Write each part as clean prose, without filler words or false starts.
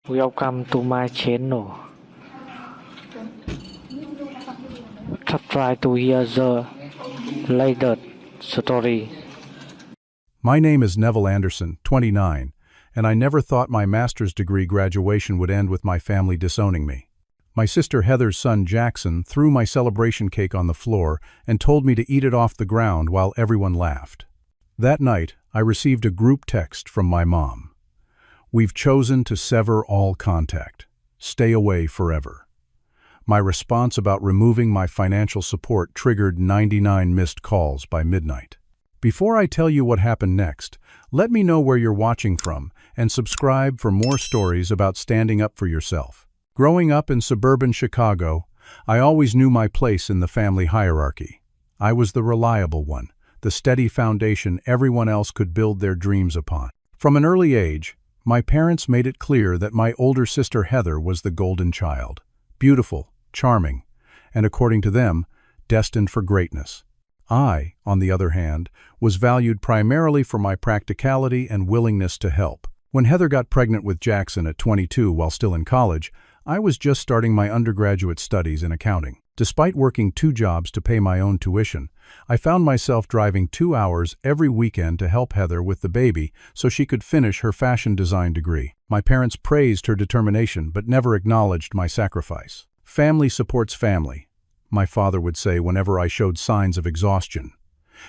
Welcome to my channel. Try to hear the latest story. My name is Neville Anderson, 29, and I never thought my master's degree graduation would end with my family disowning me. My sister Heather's son Jackson threw my celebration cake on the floor and told me to eat it off the ground while everyone laughed. That night, I received a group text from my mom. "We've chosen to sever all contact. Stay away forever." My response about removing my financial support triggered 99 missed calls by midnight. Before I tell you what happened next, let me know where you're watching from and subscribe for more stories about standing up for yourself. Growing up in suburban Chicago, I always knew my place in the family hierarchy. I was the reliable one, the steady foundation everyone else could build their dreams upon. From an early age, my parents made it clear that my older sister Heather was the golden child, beautiful, charming, and according to them, destined for greatness. I, on the other hand, was valued primarily for my practicality and willingness to help. When Heather got pregnant with Jackson at 22 while still in college, I was just starting my undergraduate studies in accounting. Despite working 2 jobs to pay my own tuition, I found myself driving 2 hours every weekend to help Heather with the baby so she could finish her fashion design degree. My parents praised her determination but never acknowledged my sacrifice. "Family supports family," my father would say whenever I showed signs of exhaustion.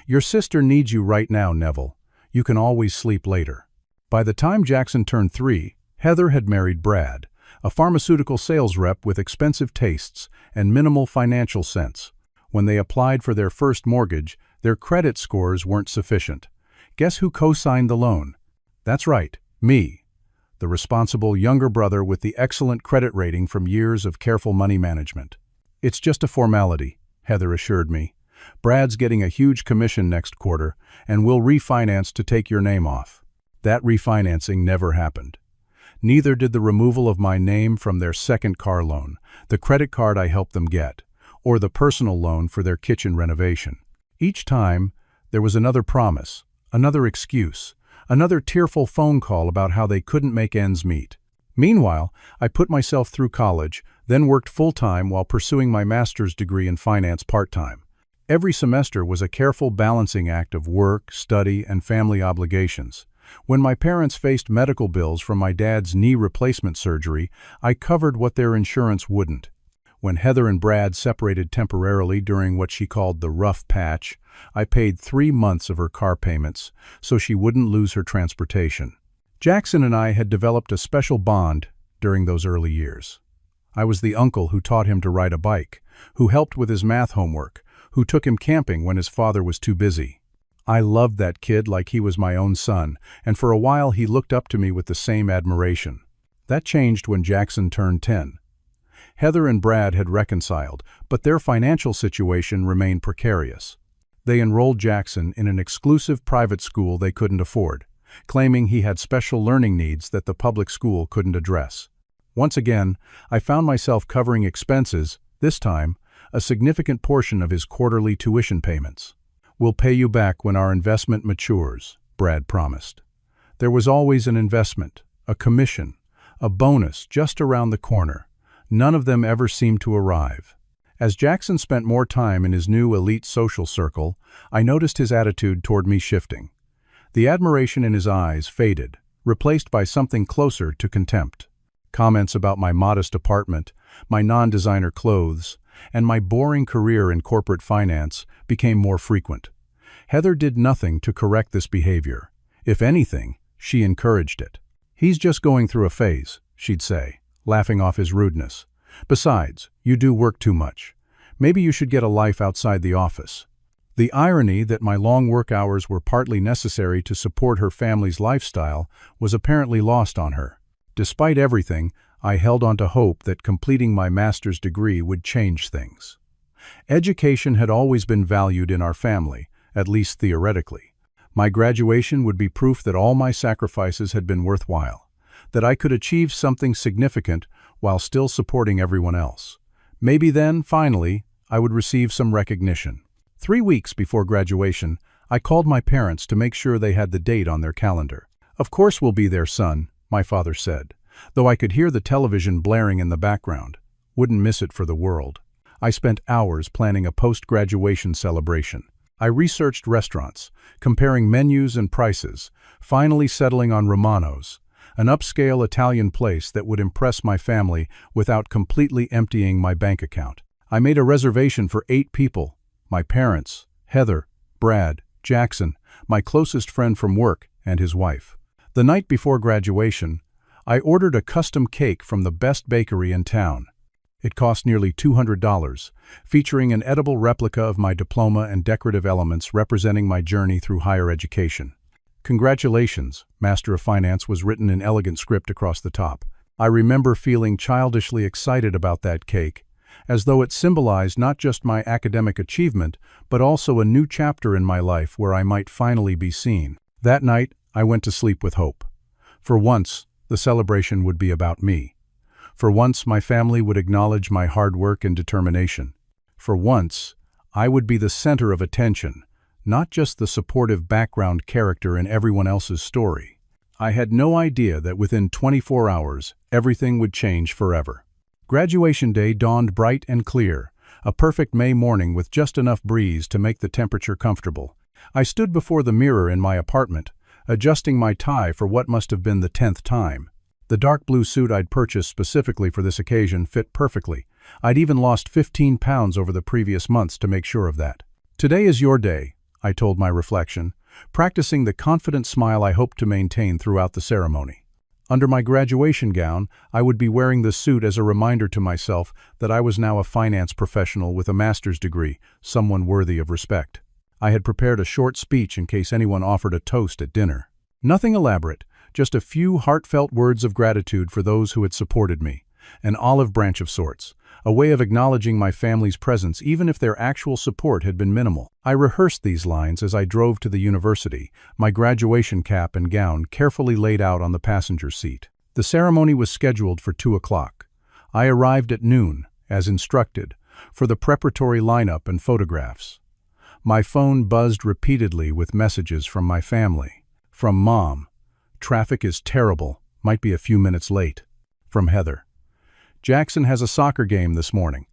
"Your sister needs you right now, Neville. You can always sleep later." By the time Jackson turned 3, Heather had married Brad, a pharmaceutical sales rep with expensive tastes and minimal financial sense. When they applied for their first mortgage, their credit scores weren't sufficient. Guess who co-signed the loan? That's right, me, the responsible younger brother with the excellent credit rating from years of careful money management. "It's just a formality," Heather assured me. "Brad's getting a huge commission next quarter, and we'll refinance to take your name off." That refinancing never happened. Neither did the removal of my name from their second car loan, the credit card I helped them get, or the personal loan for their kitchen renovation. Each time, there was another promise, another excuse, another tearful phone call about how they couldn't make ends meet. Meanwhile, I put myself through college, then worked full-time while pursuing my master's degree in finance part-time. Every semester was a careful balancing act of work, study, and family obligations. When my parents faced medical bills from my dad's knee replacement surgery, I covered what their insurance wouldn't. When Heather and Brad separated temporarily during what she called the rough patch, I paid 3 months of her car payments so she wouldn't lose her transportation. Jackson and I had developed a special bond during those early years. I was the uncle who taught him to ride a bike, who helped with his math homework, who took him camping when his father was too busy. I loved that kid like he was my own son, and for a while he looked up to me with the same admiration. That changed when Jackson turned 10. Heather and Brad had reconciled, but their financial situation remained precarious. They enrolled Jackson in an exclusive private school they couldn't afford, claiming he had special learning needs that the public school couldn't address. Once again, I found myself covering expenses, this time, a significant portion of his quarterly tuition payments. "We'll pay you back when our investment matures," Brad promised. There was always an investment, a commission, a bonus just around the corner. None of them ever seemed to arrive. As Jackson spent more time in his new elite social circle, I noticed his attitude toward me shifting. The admiration in his eyes faded, replaced by something closer to contempt. Comments about my modest apartment, my non-designer clothes, and my boring career in corporate finance became more frequent. Heather did nothing to correct this behavior. If anything, she encouraged it. "He's just going through a phase," she'd say, laughing off his rudeness. "Besides, you do work too much. Maybe you should get a life outside the office." The irony that my long work hours were partly necessary to support her family's lifestyle was apparently lost on her. Despite everything, I held on to hope that completing my master's degree would change things. Education had always been valued in our family, at least theoretically. My graduation would be proof that all my sacrifices had been worthwhile, that I could achieve something significant while still supporting everyone else. Maybe then, finally, I would receive some recognition. 3 weeks before graduation, I called my parents to make sure they had the date on their calendar. "Of course we'll be there, son," my father said. though I could hear the television blaring in the background. Wouldn't miss it for the world. I spent hours planning a post-graduation celebration. I researched restaurants, comparing menus and prices, finally settling on Romano's, an upscale Italian place that would impress my family without completely emptying my bank account. I made a reservation for 8 people: my parents, Heather, Brad, Jackson, my closest friend from work, and his wife. The night before graduation, I ordered a custom cake from the best bakery in town. It cost nearly $200, featuring an edible replica of my diploma and decorative elements representing my journey through higher education. "Congratulations, Master of Finance" was written in elegant script across the top. I remember feeling childishly excited about that cake, as though it symbolized not just my academic achievement, but also a new chapter in my life where I might finally be seen. That night, I went to sleep with hope. For once, the celebration would be about me. For once, my family would acknowledge my hard work and determination. For once, I would be the center of attention, not just the supportive background character in everyone else's story. I had no idea that within 24 hours, everything would change forever. Graduation day dawned bright and clear, a perfect May morning with just enough breeze to make the temperature comfortable. I stood before the mirror in my apartment, adjusting my tie for what must have been the 10th time. The dark blue suit I'd purchased specifically for this occasion fit perfectly. I'd even lost 15 pounds over the previous months to make sure of that. "Today is your day," I told my reflection, practicing the confident smile I hoped to maintain throughout the ceremony. Under my graduation gown, I would be wearing the suit as a reminder to myself that I was now a finance professional with a master's degree, someone worthy of respect. I had prepared a short speech in case anyone offered a toast at dinner. Nothing elaborate, just a few heartfelt words of gratitude for those who had supported me, an olive branch of sorts, a way of acknowledging my family's presence even if their actual support had been minimal. I rehearsed these lines as I drove to the university, my graduation cap and gown carefully laid out on the passenger seat. The ceremony was scheduled for 2 o'clock. I arrived at noon, as instructed, for the preparatory lineup and photographs. My phone buzzed repeatedly with messages from my family. From Mom: "Traffic is terrible, might be a few minutes late." From Heather: "Jackson has a soccer game this morning.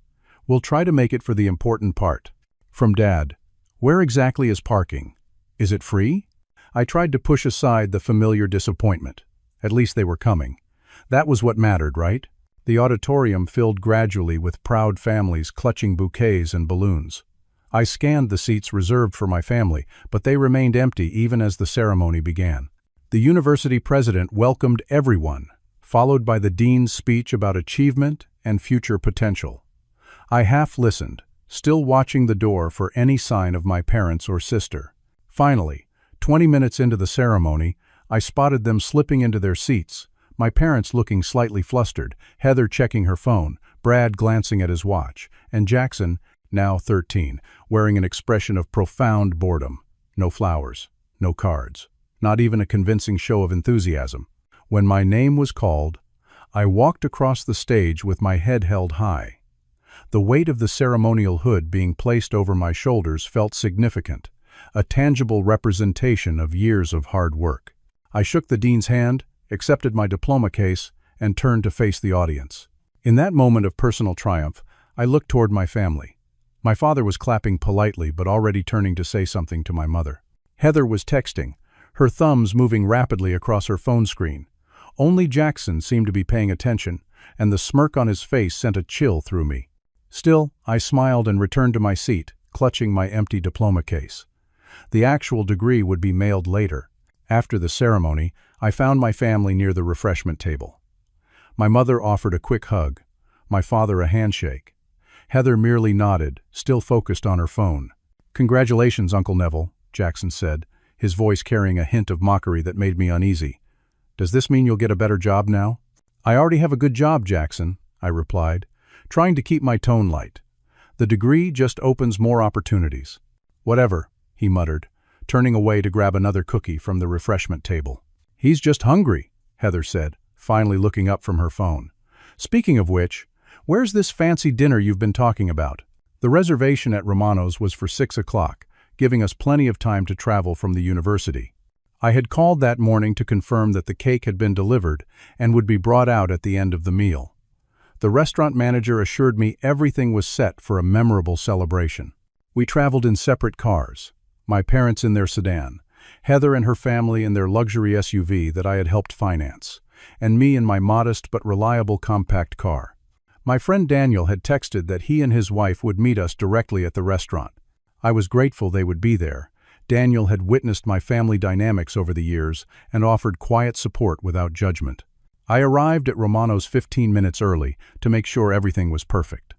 We'll try to make it for the important part." From Dad: "Where exactly is parking? Is it free?" I tried to push aside the familiar disappointment. At least they were coming. That was what mattered, right? The auditorium filled gradually with proud families clutching bouquets and balloons. I scanned the seats reserved for my family, but they remained empty even as the ceremony began. The university president welcomed everyone, followed by the dean's speech about achievement and future potential. I half listened, still watching the door for any sign of my parents or sister. Finally, 20 minutes into the ceremony, I spotted them slipping into their seats, my parents looking slightly flustered, Heather checking her phone, Brad glancing at his watch, and Jackson, now 13, wearing an expression of profound boredom. No flowers, no cards, not even a convincing show of enthusiasm. When my name was called, I walked across the stage with my head held high. The weight of the ceremonial hood being placed over my shoulders felt significant, a tangible representation of years of hard work. I shook the dean's hand, accepted my diploma case, and turned to face the audience. In that moment of personal triumph, I looked toward my family. My father was clapping politely but already turning to say something to my mother. Heather was texting, her thumbs moving rapidly across her phone screen. Only Jackson seemed to be paying attention, and the smirk on his face sent a chill through me. Still, I smiled and returned to my seat, clutching my empty diploma case. The actual degree would be mailed later. After the ceremony, I found my family near the refreshment table. My mother offered a quick hug, my father a handshake. Heather merely nodded, still focused on her phone. "Congratulations, Uncle Neville," Jackson said, his voice carrying a hint of mockery that made me uneasy. "Does this mean you'll get a better job now?" "I already have a good job, Jackson," I replied, trying to keep my tone light. "The degree just opens more opportunities." "Whatever," he muttered, turning away to grab another cookie from the refreshment table. "He's just hungry," Heather said, finally looking up from her phone. "Speaking of which, where's this fancy dinner you've been talking about?" The reservation at Romano's was for 6 o'clock, giving us plenty of time to travel from the university. I had called that morning to confirm that the cake had been delivered and would be brought out at the end of the meal. The restaurant manager assured me everything was set for a memorable celebration. We traveled in separate cars, my parents in their sedan, Heather and her family in their luxury SUV that I had helped finance, and me in my modest but reliable compact car. My friend Daniel had texted that he and his wife would meet us directly at the restaurant. I was grateful they would be there. Daniel had witnessed my family dynamics over the years and offered quiet support without judgment. I arrived at Romano's 15 minutes early to make sure everything was perfect.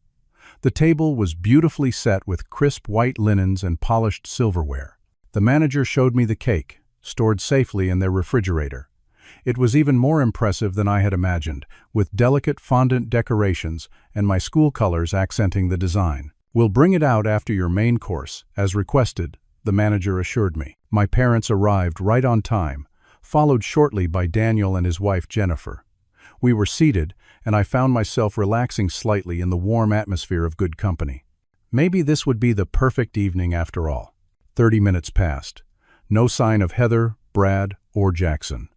The table was beautifully set with crisp white linens and polished silverware. The manager showed me the cake, stored safely in their refrigerator. It was even more impressive than I had imagined, with delicate fondant decorations and my school colors accenting the design. "We'll bring it out after your main course, as requested," the manager assured me. My parents arrived right on time, followed shortly by Daniel and his wife Jennifer. We were seated, and I found myself relaxing slightly in the warm atmosphere of good company. Maybe this would be the perfect evening after all. 30 minutes passed. No sign of Heather, Brad, or Jackson.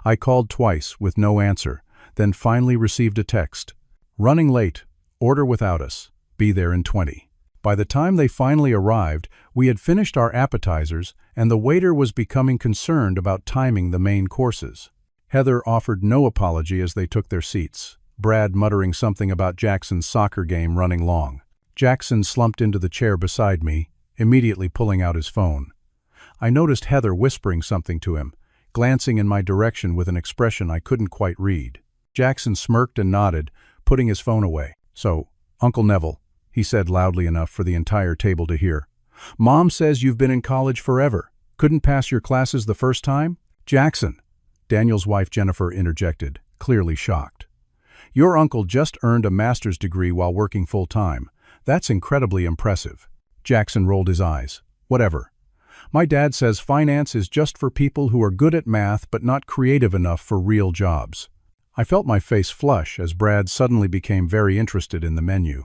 I called twice with no answer, then finally received a text. "Running late. Order without us. Be there in 20. By the time they finally arrived, we had finished our appetizers, and the waiter was becoming concerned about timing the main courses. Heather offered no apology as they took their seats, Brad muttering something about Jackson's soccer game running long. Jackson slumped into the chair beside me, immediately pulling out his phone. I noticed Heather whispering something to him, glancing in my direction with an expression I couldn't quite read. Jackson smirked and nodded, putting his phone away. "So, Uncle Neville," he said loudly enough for the entire table to hear. "Mom says you've been in college forever. Couldn't pass your classes the first time?" "Jackson," Daniel's wife Jennifer interjected, clearly shocked. "Your uncle just earned a master's degree while working full-time. That's incredibly impressive." Jackson rolled his eyes. "Whatever. My dad says finance is just for people who are good at math but not creative enough for real jobs." I felt my face flush as Brad suddenly became very interested in the menu.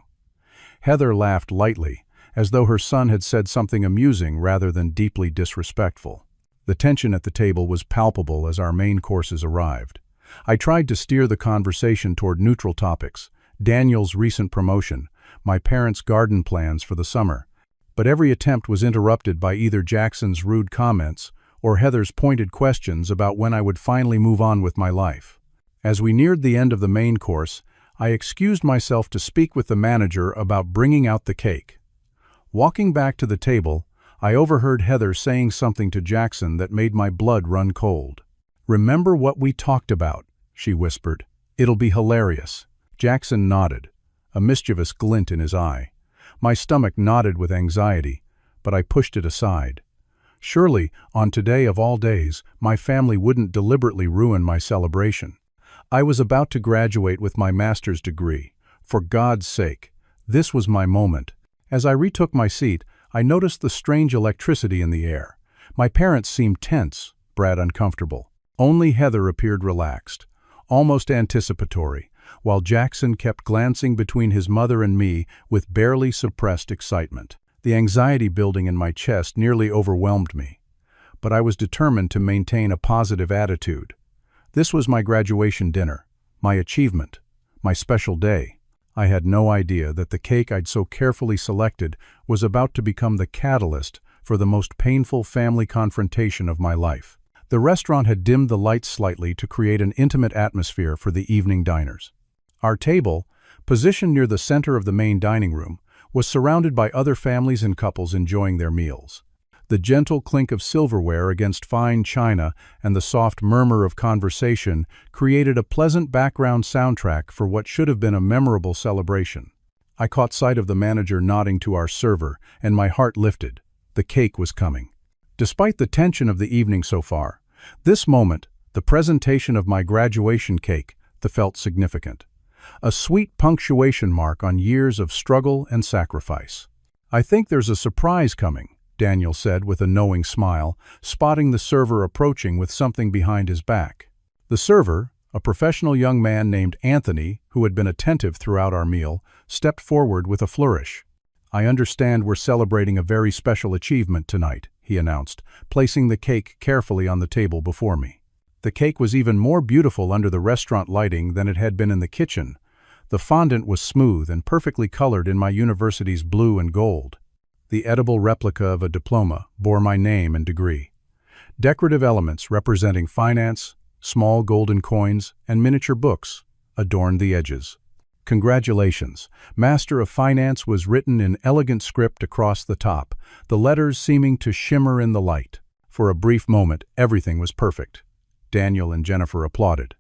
Heather laughed lightly, as though her son had said something amusing rather than deeply disrespectful. The tension at the table was palpable as our main courses arrived. I tried to steer the conversation toward neutral topics, Daniel's recent promotion, my parents' garden plans for the summer, but every attempt was interrupted by either Jackson's rude comments or Heather's pointed questions about when I would finally move on with my life. As we neared the end of the main course, I excused myself to speak with the manager about bringing out the cake. Walking back to the table, I overheard Heather saying something to Jackson that made my blood run cold. "Remember what we talked about," she whispered. "It'll be hilarious." Jackson nodded, a mischievous glint in his eye. My stomach knotted with anxiety, but I pushed it aside. Surely, on today of all days, my family wouldn't deliberately ruin my celebration. I was about to graduate with my master's degree. For God's sake, this was my moment. As I retook my seat, I noticed the strange electricity in the air. My parents seemed tense, Brad uncomfortable. Only Heather appeared relaxed, almost anticipatory, while Jackson kept glancing between his mother and me with barely suppressed excitement. The anxiety building in my chest nearly overwhelmed me, but I was determined to maintain a positive attitude. This was my graduation dinner, my achievement, my special day. I had no idea that the cake I'd so carefully selected was about to become the catalyst for the most painful family confrontation of my life. The restaurant had dimmed the lights slightly to create an intimate atmosphere for the evening diners. Our table, positioned near the center of the main dining room, was surrounded by other families and couples enjoying their meals. The gentle clink of silverware against fine china and the soft murmur of conversation created a pleasant background soundtrack for what should have been a memorable celebration. I caught sight of the manager nodding to our server, and my heart lifted. The cake was coming. Despite the tension of the evening so far, this moment, the presentation of my graduation cake, felt significant. A sweet punctuation mark on years of struggle and sacrifice. "I think there's a surprise coming," Daniel said with a knowing smile, spotting the server approaching with something behind his back. The server, a professional young man named Anthony, who had been attentive throughout our meal, stepped forward with a flourish. "I understand we're celebrating a very special achievement tonight," he announced, placing the cake carefully on the table before me. The cake was even more beautiful under the restaurant lighting than it had been in the kitchen. The fondant was smooth and perfectly colored in my university's blue and gold. The edible replica of a diploma bore my name and degree. Decorative elements representing finance, small golden coins, and miniature books adorned the edges. "Congratulations, Master of Finance" was written in elegant script across the top, the letters seeming to shimmer in the light. For a brief moment, everything was perfect. Daniel and Jennifer applauded.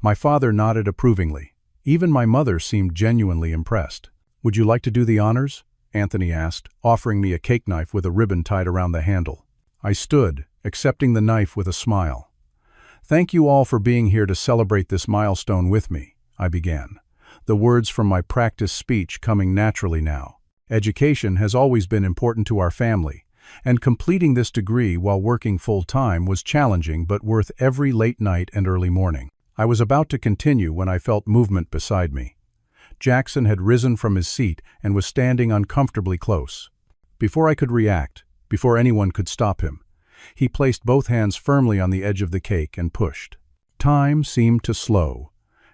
My father nodded approvingly. Even my mother seemed genuinely impressed. "Would you like to do the honors?" Anthony asked, offering me a cake knife with a ribbon tied around the handle. I stood, accepting the knife with a smile. "Thank you all for being here to celebrate this milestone with me," I began, the words from my practice speech coming naturally now. Education has always been important to our family, and completing this degree while working full-time was challenging but worth every late night and early morning. I was about to continue when I felt movement beside me. Jackson had risen from his seat and was standing uncomfortably close. Before I could react, before anyone could stop him, he placed both hands firmly on the edge of the cake and pushed. Time seemed to slow,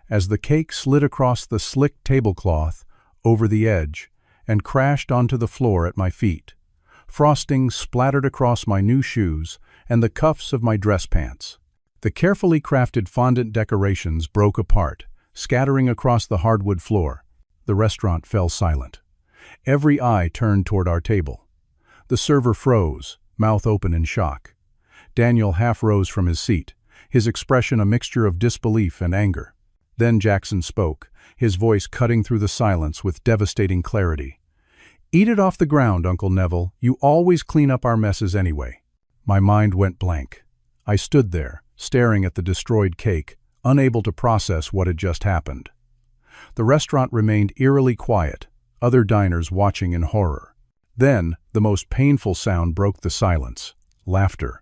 as the cake slid across the slick tablecloth, over the edge, and crashed onto the floor at my feet. Frosting splattered across my new shoes and the cuffs of my dress pants. The carefully crafted fondant decorations broke apart, scattering across the hardwood floor. The restaurant fell silent. Every eye turned toward our table. The server froze, mouth open in shock. Daniel half rose from his seat, his expression a mixture of disbelief and anger. Then Jackson spoke, his voice cutting through the silence with devastating clarity. "Eat it off the ground, Uncle Neville. You always clean up our messes anyway." My mind went blank. I stood there, staring at the destroyed cake, unable to process what had just happened. The restaurant remained eerily quiet, other diners watching in horror. Then, the most painful sound broke the silence: laughter.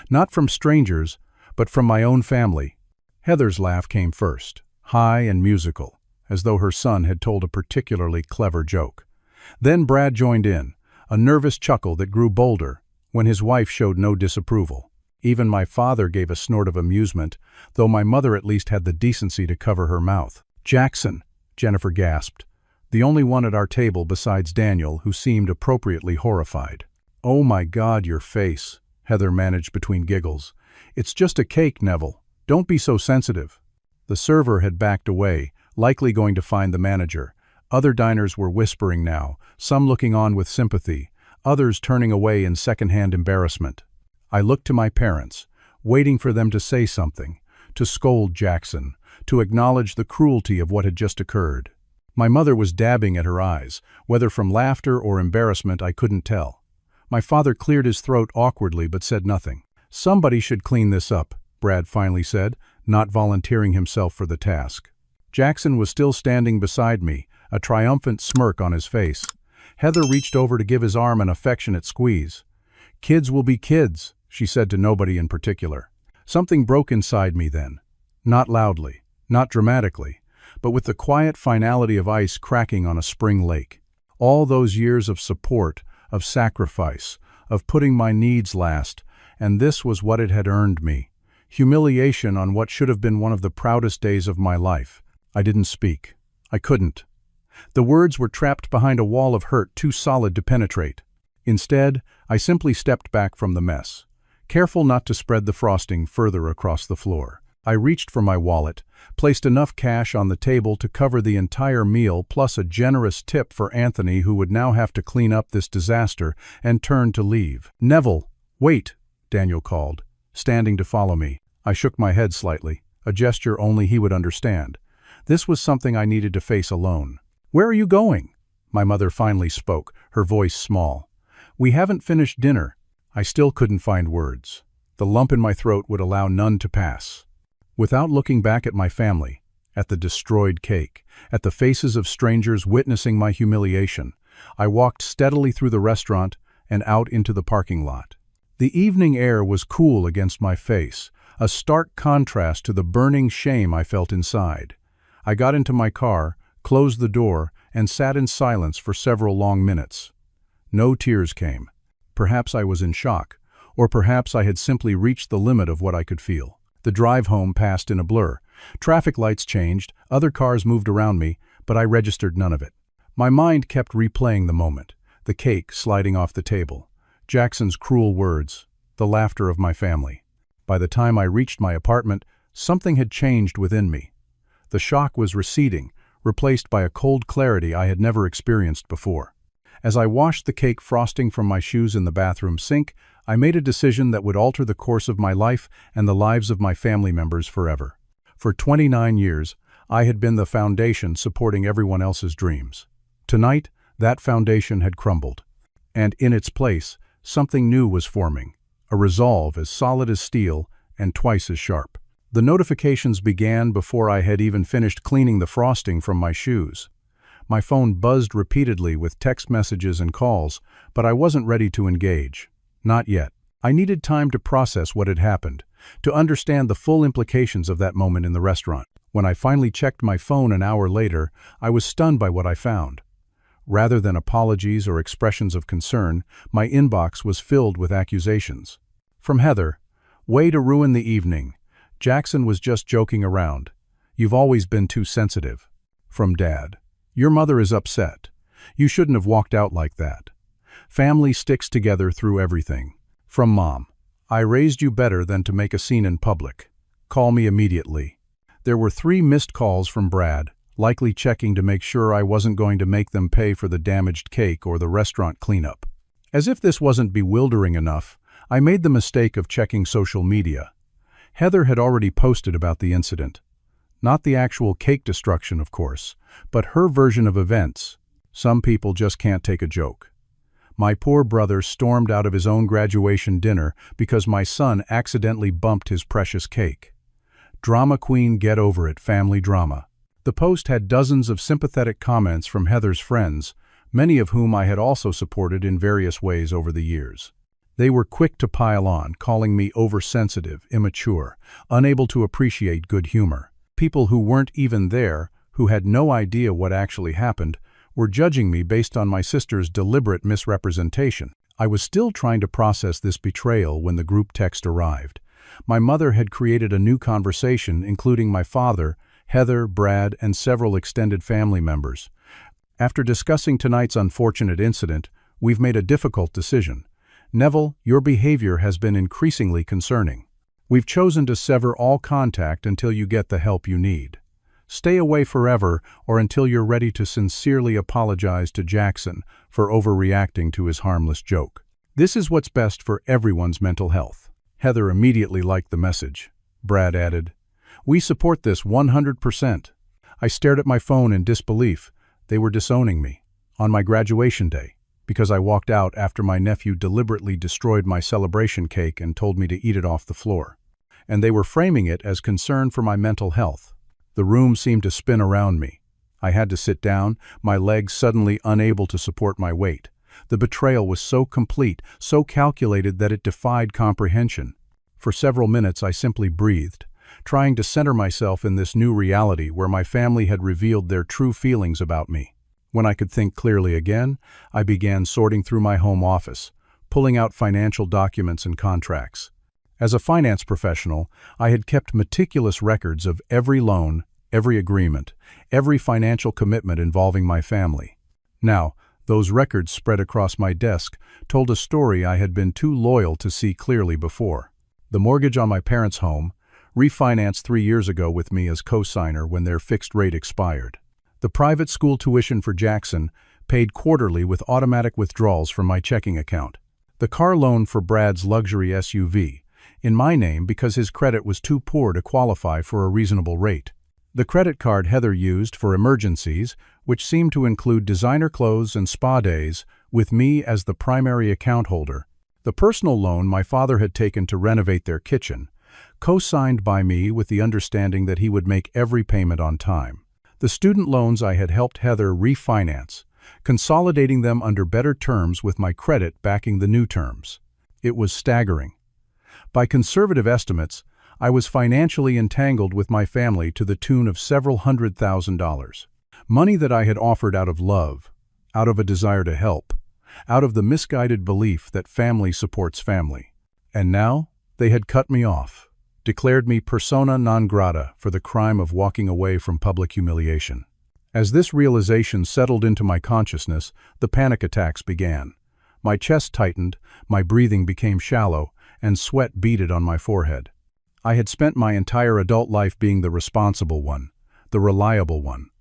Not from strangers, but from my own family. Heather's laugh came first, high and musical, as though her son had told a particularly clever joke. Then Brad joined in, a nervous chuckle that grew bolder when his wife showed no disapproval. Even my father gave a snort of amusement, though my mother at least had the decency to cover her mouth. "Jackson," Jennifer gasped, the only one at our table besides Daniel who seemed appropriately horrified. "Oh my God, your face," Heather managed between giggles. "It's just a cake, Neville. Don't be so sensitive." The server had backed away, likely going to find the manager. Other diners were whispering now, some looking on with sympathy, others turning away in secondhand embarrassment. I looked to my parents, waiting for them to say something, to scold Jackson, to acknowledge the cruelty of what had just occurred. My mother was dabbing at her eyes, whether from laughter or embarrassment I couldn't tell. My father cleared his throat awkwardly but said nothing. "Somebody should clean this up," Brad finally said, not volunteering himself for the task. Jackson was still standing beside me, a triumphant smirk on his face. Heather reached over to give his arm an affectionate squeeze. "Kids will be kids," she said to nobody in particular. Something broke inside me then. Not loudly, not dramatically, but with the quiet finality of ice cracking on a spring lake. All those years of support, of sacrifice, of putting my needs last, and this was what it had earned me. Humiliation on what should have been one of the proudest days of my life. I didn't speak. I couldn't. The words were trapped behind a wall of hurt too solid to penetrate. Instead, I simply stepped back from the mess, careful not to spread the frosting further across the floor. I reached for my wallet, placed enough cash on the table to cover the entire meal plus a generous tip for Anthony, who would now have to clean up this disaster, and turned to leave. "Neville, wait," Daniel called, standing to follow me. I shook my head slightly, a gesture only he would understand. This was something I needed to face alone. "Where are you going?" My mother finally spoke, her voice small. "We haven't finished dinner." I still couldn't find words. The lump in my throat would allow none to pass. Without looking back at my family, at the destroyed cake, at the faces of strangers witnessing my humiliation, I walked steadily through the restaurant and out into the parking lot. The evening air was cool against my face, a stark contrast to the burning shame I felt inside. I got into my car, closed the door, and sat in silence for several long minutes. No tears came. Perhaps I was in shock, Or perhaps I had simply reached the limit of what I could feel. The drive home passed in a blur. Traffic lights changed, other cars moved around me, but I registered none of it. My mind kept replaying the moment, the cake sliding off the table, Jackson's cruel words, the laughter of my family. By the time I reached my apartment, something had changed within me. The shock was receding, replaced by a cold clarity I had never experienced before. As I washed the cake frosting from my shoes in the bathroom sink, I made a decision that would alter the course of my life and the lives of my family members forever. For 29 years, I had been the foundation supporting everyone else's dreams. Tonight, that foundation had crumbled. And in its place, something new was forming, a resolve as solid as steel and twice as sharp. The notifications began before I had even finished cleaning the frosting from my shoes. My phone buzzed repeatedly with text messages and calls, but I wasn't ready to engage. Not yet. I needed time to process what had happened, to understand the full implications of that moment in the restaurant. When I finally checked my phone an hour later, I was stunned by what I found. Rather than apologies or expressions of concern, my inbox was filled with accusations. From Heather, "Way to ruin the evening. Jackson was just joking around. You've always been too sensitive." From Dad, "Your mother is upset. You shouldn't have walked out like that. Family sticks together through everything." From Mom, "I raised you better than to make a scene in public. Call me immediately." There were 3 missed calls from Brad, likely checking to make sure I wasn't going to make them pay for the damaged cake or the restaurant cleanup. As if this wasn't bewildering enough, I made the mistake of checking social media. Heather had already posted about the incident. Not the actual cake destruction, of course, but her version of events. Some people just can't take a joke. My poor brother stormed out of his own graduation dinner because my son accidentally bumped his precious cake. Drama queen, get over it, family drama. The post had dozens of sympathetic comments from Heather's friends, many of whom I had also supported in various ways over the years. They were quick to pile on, calling me oversensitive, immature, unable to appreciate good humor. People who weren't even there, who had no idea what actually happened, were judging me based on my sister's deliberate misrepresentation. I was still trying to process this betrayal when the group text arrived. My mother had created a new conversation, including my father, Heather, Brad, and several extended family members. "After discussing tonight's unfortunate incident, we've made a difficult decision. Neville, your behavior has been increasingly concerning. We've chosen to sever all contact until you get the help you need. Stay away forever or until you're ready to sincerely apologize to Jackson for overreacting to his harmless joke. This is what's best for everyone's mental health." Heather immediately liked the message. Brad added, "We support this 100%. I stared at my phone in disbelief. They were disowning me. On my graduation day, because I walked out after my nephew deliberately destroyed my celebration cake and told me to eat it off the floor. And they were framing it as concern for my mental health. The room seemed to spin around me. I had to sit down, my legs suddenly unable to support my weight. The betrayal was so complete, so calculated that it defied comprehension. For several minutes I simply breathed, trying to center myself in this new reality where my family had revealed their true feelings about me. When I could think clearly again, I began sorting through my home office, pulling out financial documents and contracts. As a finance professional, I had kept meticulous records of every loan, every agreement, every financial commitment involving my family. Now, those records spread across my desk told a story I had been too loyal to see clearly before. The mortgage on my parents' home, refinanced 3 years ago with me as co-signer when their fixed rate expired. The private school tuition for Jackson, paid quarterly with automatic withdrawals from my checking account. The car loan for Brad's luxury SUV, in my name because his credit was too poor to qualify for a reasonable rate. The credit card Heather used for emergencies, which seemed to include designer clothes and spa days, with me as the primary account holder. The personal loan my father had taken to renovate their kitchen, co-signed by me with the understanding that he would make every payment on time. The student loans I had helped Heather refinance, consolidating them under better terms with my credit backing the new terms. It was staggering. By conservative estimates, I was financially entangled with my family to the tune of several $100,000. Money that I had offered out of love, out of a desire to help, out of the misguided belief that family supports family. And now, they had cut me off, declared me persona non grata for the crime of walking away from public humiliation. As this realization settled into my consciousness, the panic attacks began. My chest tightened, my breathing became shallow, and sweat beaded on my forehead. I had spent my entire adult life being the responsible one, the reliable one,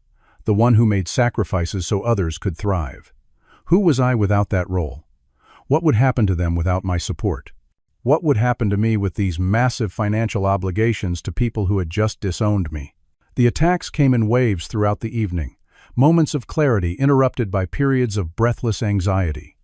the one who made sacrifices so others could thrive. Who was I without that role? What would happen to them without my support? What would happen to me with these massive financial obligations to people who had just disowned me? The attacks came in waves throughout the evening, moments of clarity interrupted by periods of breathless anxiety.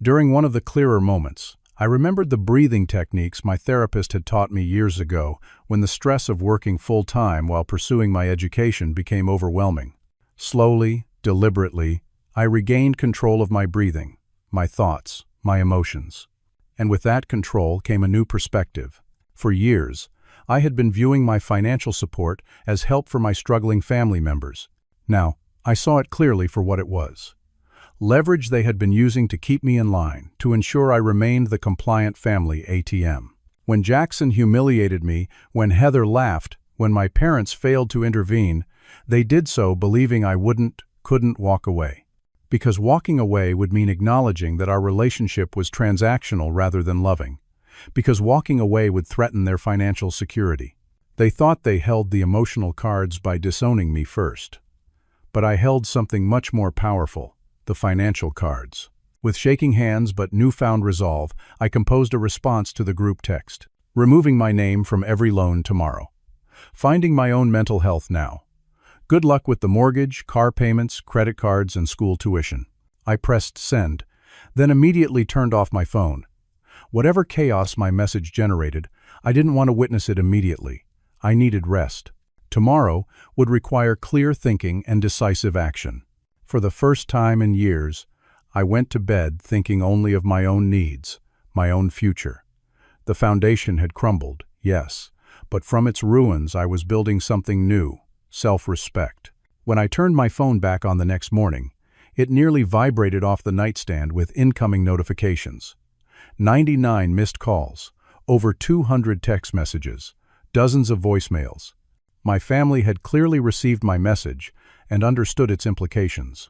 During one of the clearer moments, I remembered the breathing techniques my therapist had taught me years ago when the stress of working full-time while pursuing my education became overwhelming. Slowly, deliberately, I regained control of my breathing, my thoughts, my emotions. And with that control came a new perspective. For years, I had been viewing my financial support as help for my struggling family members. Now, I saw it clearly for what it was. Leverage they had been using to keep me in line, to ensure I remained the compliant family ATM. When Jackson humiliated me, when Heather laughed, when my parents failed to intervene, they did so believing I couldn't walk away. Because walking away would mean acknowledging that our relationship was transactional rather than loving. Because walking away would threaten their financial security. They thought they held the emotional cards by disowning me first. But I held something much more powerful, the financial cards. With shaking hands but newfound resolve, I composed a response to the group text. Removing my name from every loan tomorrow. Finding my own mental health now. Good luck with the mortgage, car payments, credit cards, and school tuition. I pressed send, then immediately turned off my phone. Whatever chaos my message generated, I didn't want to witness it immediately. I needed rest. Tomorrow would require clear thinking and decisive action. For the first time in years, I went to bed thinking only of my own needs, my own future. The foundation had crumbled, yes, but from its ruins I was building something new. Self-respect. When I turned my phone back on the next morning, it nearly vibrated off the nightstand with incoming notifications. 99 missed calls, over 200 text messages, dozens of voicemails. My family had clearly received my message and understood its implications.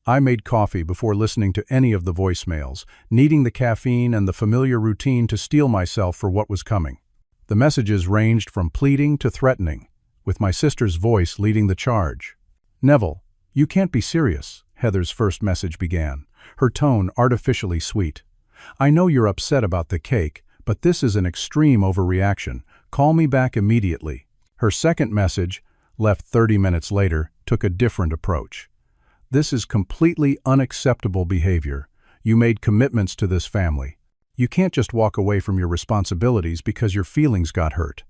I made coffee before listening to any of the voicemails, needing the caffeine and the familiar routine to steel myself for what was coming. The messages ranged from pleading to threatening, with my sister's voice leading the charge. "Neville, you can't be serious," Heather's first message began, her tone artificially sweet. "I know you're upset about the cake, but this is an extreme overreaction. Call me back immediately." Her second message, left 30 minutes later, took a different approach. "This is completely unacceptable behavior. You made commitments to this family. You can't just walk away from your responsibilities because your feelings got hurt.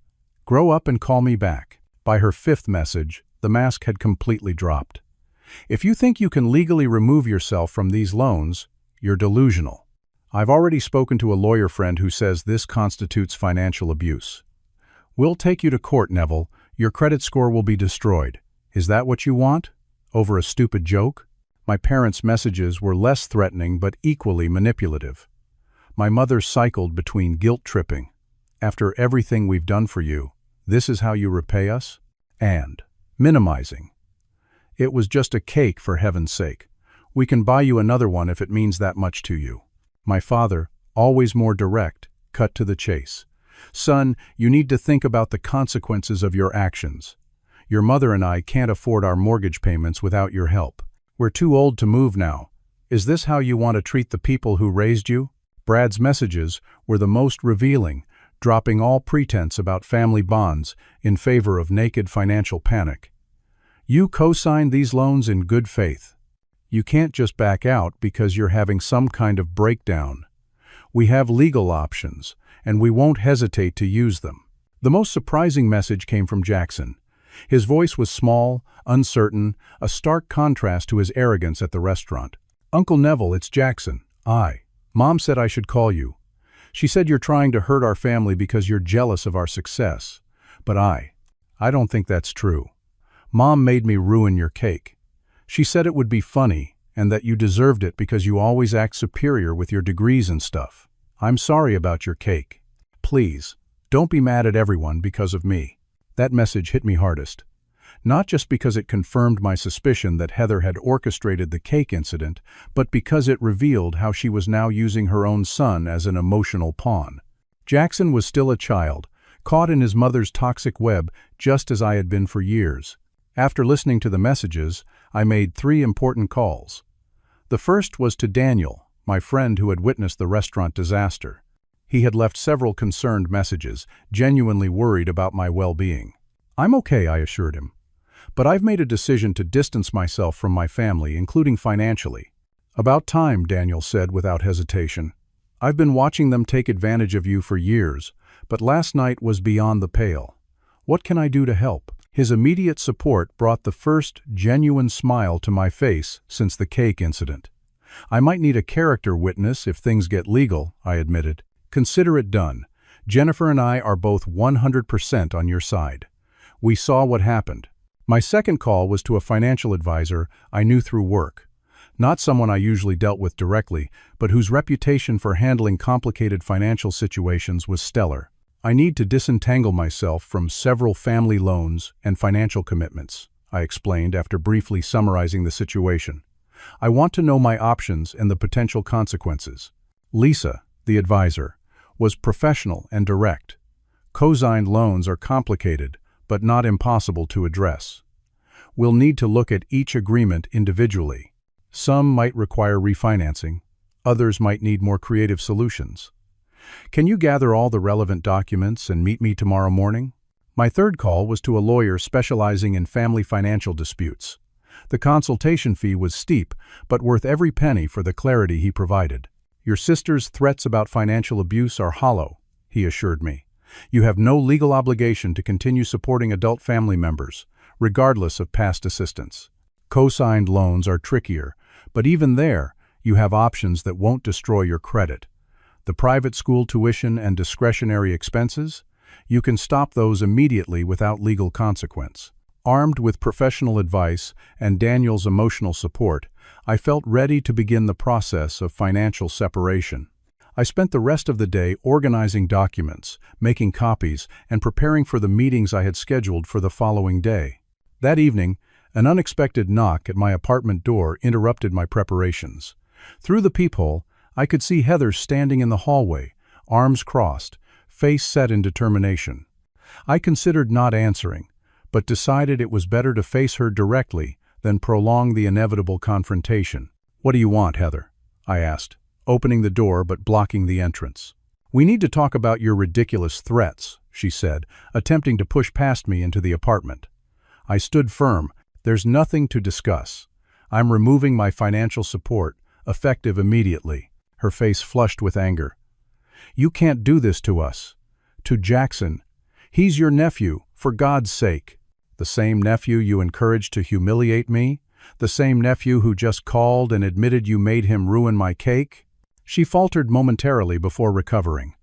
Grow up and call me back." By her fifth message, the mask had completely dropped. "If you think you can legally remove yourself from these loans, you're delusional. I've already spoken to a lawyer friend who says this constitutes financial abuse. We'll take you to court, Neville. Your credit score will be destroyed. Is that what you want? Over a stupid joke?" My parents' messages were less threatening but equally manipulative. My mother cycled between guilt-tripping. "After everything we've done for you, this is how you repay us?" and minimizing. "It was just a cake, for heaven's sake. We can buy you another one if it means that much to you." My father, always more direct, cut to the chase. "Son, you need to think about the consequences of your actions. Your mother and I can't afford our mortgage payments without your help. We're too old to move now. Is this how you want to treat the people who raised you?" Brad's messages were the most revealing, dropping all pretense about family bonds in favor of naked financial panic. "You co-signed these loans in good faith. You can't just back out because you're having some kind of breakdown. We have legal options, and we won't hesitate to use them." The most surprising message came from Jackson. His voice was small, uncertain, a stark contrast to his arrogance at the restaurant. "Uncle Neville, it's Jackson. Mom said I should call you. She said you're trying to hurt our family because you're jealous of our success. But I don't think that's true. Mom made me ruin your cake. She said it would be funny and that you deserved it because you always act superior with your degrees and stuff. I'm sorry about your cake." please, don't be mad at everyone because of me." That message hit me hardest. Not just because it confirmed my suspicion that Heather had orchestrated the cake incident, but because it revealed how she was now using her own son as an emotional pawn. Jackson was still a child, caught in his mother's toxic web just as I had been for years. After listening to the messages, I made 3 important calls. The first was to Daniel, my friend who had witnessed the restaurant disaster. He had left several concerned messages, genuinely worried about my well-being. "I'm okay," I assured him. "But I've made a decision to distance myself from my family, including financially." "About time," Daniel said without hesitation. "I've been watching them take advantage of you for years, but last night was beyond the pale. What can I do to help?" His immediate support brought the first genuine smile to my face since the cake incident. "I might need a character witness if things get legal," I admitted. "Consider it done. Jennifer and I are both 100% on your side. We saw what happened." My second call was to a financial advisor I knew through work. Not someone I usually dealt with directly, but whose reputation for handling complicated financial situations was stellar. "I need to disentangle myself from several family loans and financial commitments," I explained after briefly summarizing the situation. "I want to know my options and the potential consequences." Lisa, the advisor, was professional and direct. Co-signed loans are complicated, but not impossible to address. We'll need to look at each agreement individually. Some might require refinancing, others might need more creative solutions. "Can you gather all the relevant documents and meet me tomorrow morning?" My third call was to a lawyer specializing in family financial disputes. The consultation fee was steep, but worth every penny for the clarity he provided. "Your sister's threats about financial abuse are hollow," he assured me. "You have no legal obligation to continue supporting adult family members, regardless of past assistance. Co-signed loans are trickier, but even there, you have options that won't destroy your credit. The private school tuition and discretionary expenses? You can stop those immediately without legal consequence." Armed with professional advice and Daniel's emotional support, I felt ready to begin the process of financial separation. I spent the rest of the day organizing documents, making copies, and preparing for the meetings I had scheduled for the following day. That evening, an unexpected knock at my apartment door interrupted my preparations. Through the peephole, I could see Heather standing in the hallway, arms crossed, face set in determination. I considered not answering, but decided it was better to face her directly than prolong the inevitable confrontation. "What do you want, Heather?" I asked, opening the door but blocking the entrance. "We need to talk about your ridiculous threats," she said, attempting to push past me into the apartment. I stood firm. "There's nothing to discuss. I'm removing my financial support, effective immediately." Her face flushed with anger. "You can't do this to us. To Jackson. He's your nephew, for God's sake." "The same nephew you encouraged to humiliate me? The same nephew who just called and admitted you made him ruin my cake?" She faltered momentarily before recovering.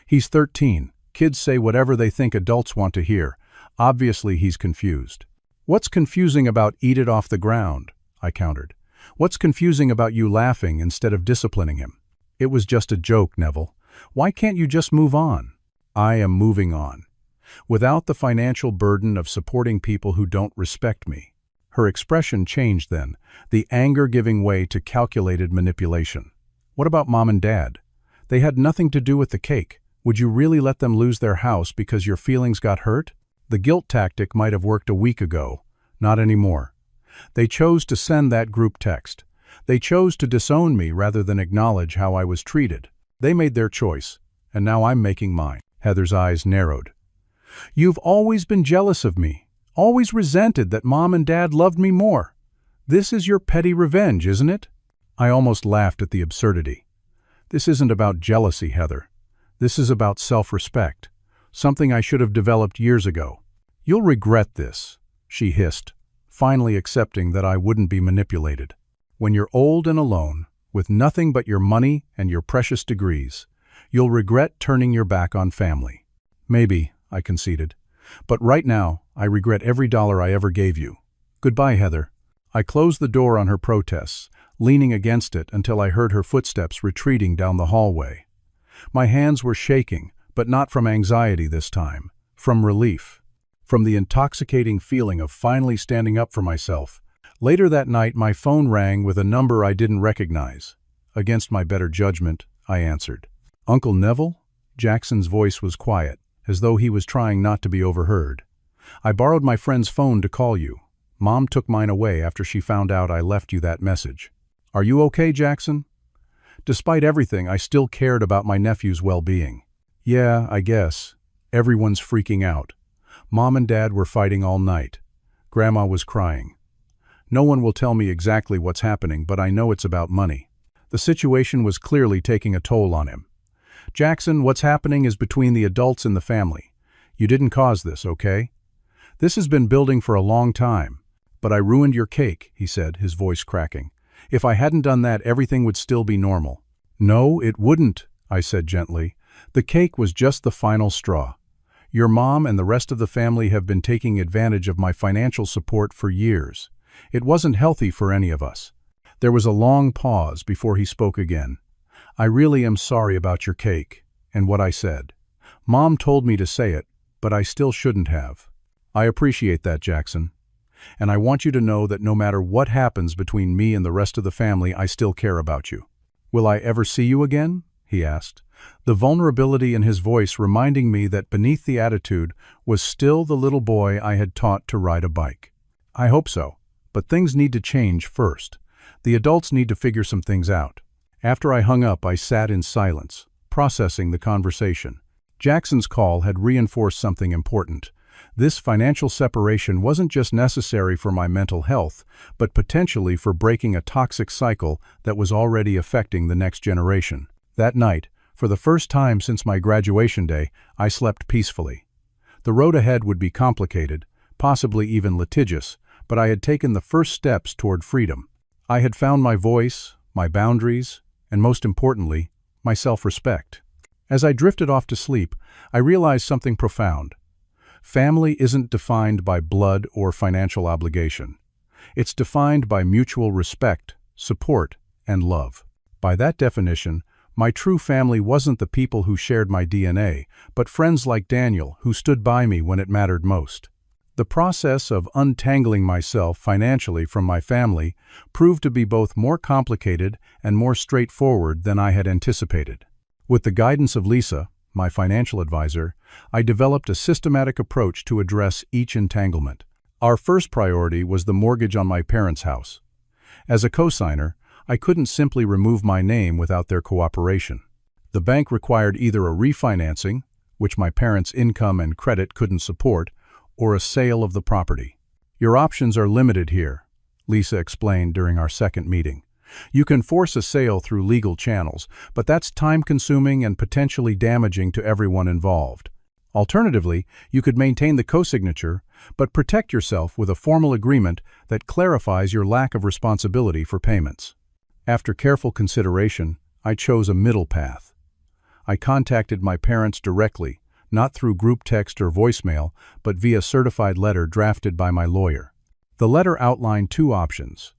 "He's 13. Kids say whatever they think adults want to hear. Obviously he's confused." "What's confusing about eat it off the ground?" I countered. "What's confusing about you laughing instead of disciplining him?" "It was just a joke, Neville. Why can't you just move on?" "I am moving on. Without the financial burden of supporting people who don't respect me." Her expression changed then, the anger giving way to calculated manipulation. "What about Mom and Dad? They had nothing to do with the cake. Would you really let them lose their house because your feelings got hurt? The guilt tactic might have worked a week ago. Not anymore. They chose to send that group text. They chose to disown me rather than acknowledge how I was treated. They made their choice, and now I'm making mine." Heather's eyes narrowed. "You've always been jealous of me, always resented that Mom and Dad loved me more. This is your petty revenge, isn't it?" I almost laughed at the absurdity. "This isn't about jealousy, Heather. This is about self-respect, something I should have developed years ago." "You'll regret this," she hissed, finally accepting that I wouldn't be manipulated. "When you're old and alone, with nothing but your money and your precious degrees, you'll regret turning your back on family." "Maybe," I conceded. "But right now, I regret every dollar I ever gave you. Goodbye, Heather." I closed the door on her protests, leaning against it until I heard her footsteps retreating down the hallway. My hands were shaking, but not from anxiety this time, from relief, from the intoxicating feeling of finally standing up for myself. Later that night, my phone rang with a number I didn't recognize. Against my better judgment, I answered. "Uncle Neville?" Jackson's voice was quiet, as though he was trying not to be overheard. "I borrowed my friend's phone to call you. Mom took mine away after she found out I left you that message. Are you okay, Jackson?" Despite everything, I still cared about my nephew's well-being. "Yeah, I guess. Everyone's freaking out. Mom and Dad were fighting all night. Grandma was crying. No one will tell me exactly what's happening, but I know it's about money." The situation was clearly taking a toll on him. "Jackson, what's happening is between the adults in the family. You didn't cause this, okay? This has been building for a long time. But I ruined your cake," he said, his voice cracking. "If I hadn't done that, everything would still be normal." "No, it wouldn't," I said gently. "The cake was just the final straw. Your mom and the rest of the family have been taking advantage of my financial support for years. It wasn't healthy for any of us." There was a long pause before he spoke again. "I really am sorry about your cake, and what I said. Mom told me to say it, but I still shouldn't have." "I appreciate that, Jackson. And I want you to know that no matter what happens between me and the rest of the family, I still care about you." "Will I ever see you again?" he asked, the vulnerability in his voice reminding me that beneath the attitude was still the little boy I had taught to ride a bike. "I hope so, but things need to change first. The adults need to figure some things out." After I hung up, I sat in silence, processing the conversation. Jackson's call had reinforced something important. This financial separation wasn't just necessary for my mental health, but potentially for breaking a toxic cycle that was already affecting the next generation. That night, for the first time since my graduation day, I slept peacefully. The road ahead would be complicated, possibly even litigious, but I had taken the first steps toward freedom. I had found my voice, my boundaries, and most importantly, my self-respect. As I drifted off to sleep, I realized something profound. Family isn't defined by blood or financial obligation. It's defined by mutual respect, support, and love. By that definition, my true family wasn't the people who shared my DNA, but friends like Daniel who stood by me when it mattered most. The process of untangling myself financially from my family proved to be both more complicated and more straightforward than I had anticipated. With the guidance of Lisa, my financial advisor, I developed a systematic approach to address each entanglement. Our first priority was the mortgage on my parents' house. As a cosigner, I couldn't simply remove my name without their cooperation. The bank required either a refinancing, which my parents' income and credit couldn't support, or a sale of the property. "Your options are limited here," Lisa explained during our second meeting. "You can force a sale through legal channels, but that's time-consuming and potentially damaging to everyone involved. Alternatively, you could maintain the co-signature, but protect yourself with a formal agreement that clarifies your lack of responsibility for payments." After careful consideration, I chose a middle path. I contacted my parents directly, not through group text or voicemail, but via certified letter drafted by my lawyer. The letter outlined two options.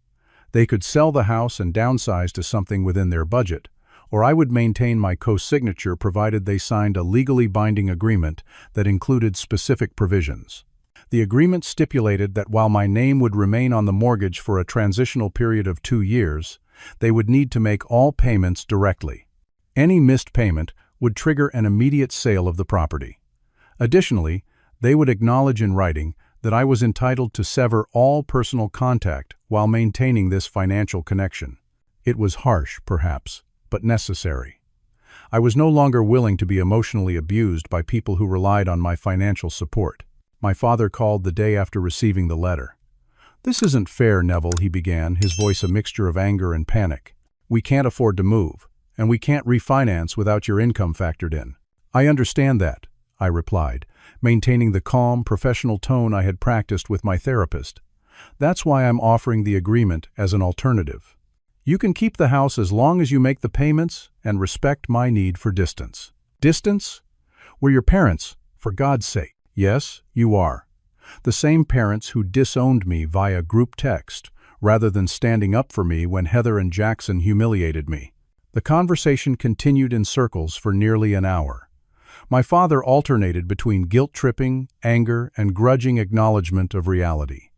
They could sell the house and downsize to something within their budget, or I would maintain my co-signature provided they signed a legally binding agreement that included specific provisions. The agreement stipulated that while my name would remain on the mortgage for a transitional period of 2 years, they would need to make all payments directly. Any missed payment would trigger an immediate sale of the property. Additionally, they would acknowledge in writing that I was entitled to sever all personal contact while maintaining this financial connection. It was harsh, perhaps, but necessary. I was no longer willing to be emotionally abused by people who relied on my financial support. My father called the day after receiving the letter. "This isn't fair, Neville," he began, his voice a mixture of anger and panic. "We can't afford to move, and we can't refinance without your income factored in." "I understand that," I replied, maintaining the calm, professional tone I had practiced with my therapist. "That's why I'm offering the agreement as an alternative. You can keep the house as long as you make the payments and respect my need for distance." "Distance? We're your parents, for God's sake." "Yes, you are. The same parents who disowned me via group text, rather than standing up for me when Heather and Jackson humiliated me." The conversation continued in circles for nearly an hour. My father alternated between guilt-tripping, anger, and grudging acknowledgement of reality.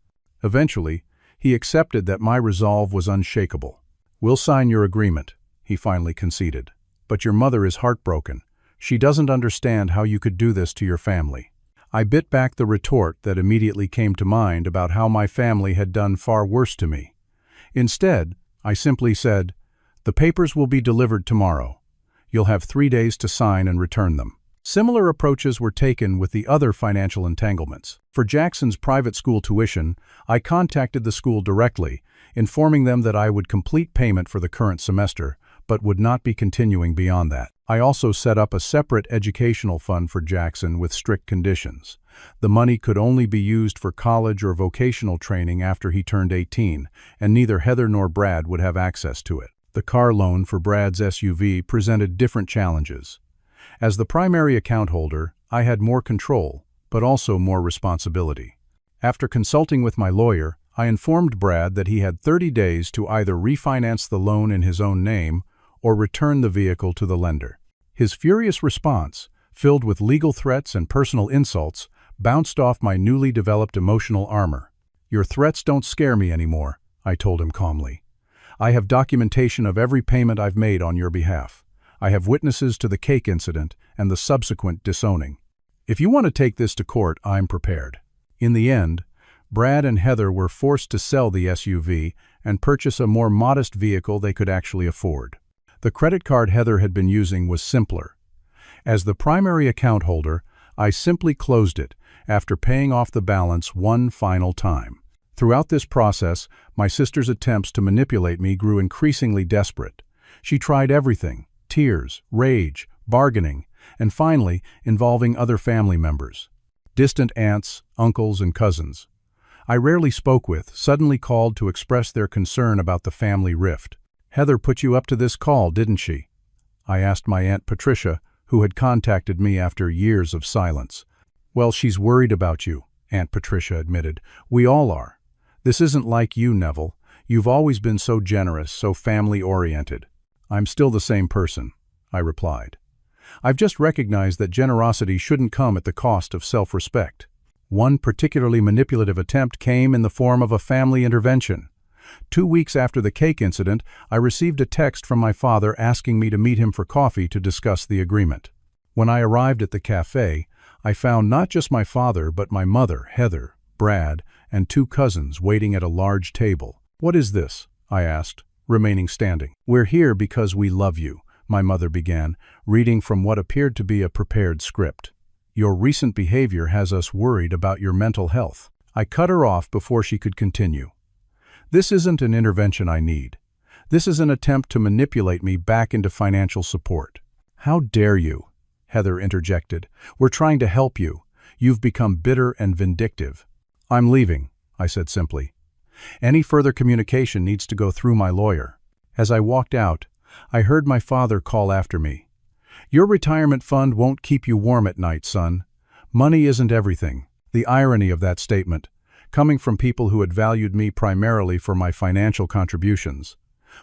Eventually, he accepted that my resolve was unshakable. "We'll sign your agreement," he finally conceded. "But your mother is heartbroken. She doesn't understand how you could do this to your family." I bit back the retort that immediately came to mind about how my family had done far worse to me. Instead, I simply said, "The papers will be delivered tomorrow. You'll have 3 days to sign and return them." Similar approaches were taken with the other financial entanglements. For Jackson's private school tuition, I contacted the school directly, informing them that I would complete payment for the current semester, but would not be continuing beyond that. I also set up a separate educational fund for Jackson with strict conditions. The money could only be used for college or vocational training after he turned 18, and neither Heather nor Brad would have access to it. The car loan for Brad's SUV presented different challenges. As the primary account holder, I had more control, but also more responsibility. After consulting with my lawyer, I informed Brad that he had 30 days to either refinance the loan in his own name or return the vehicle to the lender. His furious response, filled with legal threats and personal insults, bounced off my newly developed emotional armor. "Your threats don't scare me anymore," I told him calmly. "I have documentation of every payment I've made on your behalf. I have witnesses to the cake incident and the subsequent disowning. If you want to take this to court, I'm prepared." In the end, Brad and Heather were forced to sell the SUV and purchase a more modest vehicle they could actually afford. The credit card Heather had been using was simpler. As the primary account holder, I simply closed it after paying off the balance one final time. Throughout this process, my sister's attempts to manipulate me grew increasingly desperate. She tried everything: tears, rage, bargaining, and finally involving other family members. Distant aunts, uncles, and cousins I rarely spoke with suddenly called to express their concern about the family rift. "Heather put you up to this call, didn't she?" I asked my Aunt Patricia, who had contacted me after years of silence. "Well, she's worried about you," Aunt Patricia admitted. "We all are. This isn't like you, Neville. You've always been so generous, so family-oriented." "I'm still the same person," I replied. "I've just recognized that generosity shouldn't come at the cost of self-respect." One particularly manipulative attempt came in the form of a family intervention. 2 weeks after the cake incident, I received a text from my father asking me to meet him for coffee to discuss the agreement. When I arrived at the cafe, I found not just my father but my mother, Heather, Brad, and 2 cousins waiting at a large table. "What is this?" I asked, remaining standing. "We're here because we love you," my mother began, reading from what appeared to be a prepared script. "Your recent behavior has us worried about your mental health." I cut her off before she could continue. "This isn't an intervention I need. This is an attempt to manipulate me back into financial support." "How dare you?" Heather interjected. "We're trying to help you. You've become bitter and vindictive." "I'm leaving," I said simply. "Any further communication needs to go through my lawyer." As I walked out, I heard my father call after me. "Your retirement fund won't keep you warm at night, son. Money isn't everything." The irony of that statement, coming from people who had valued me primarily for my financial contributions,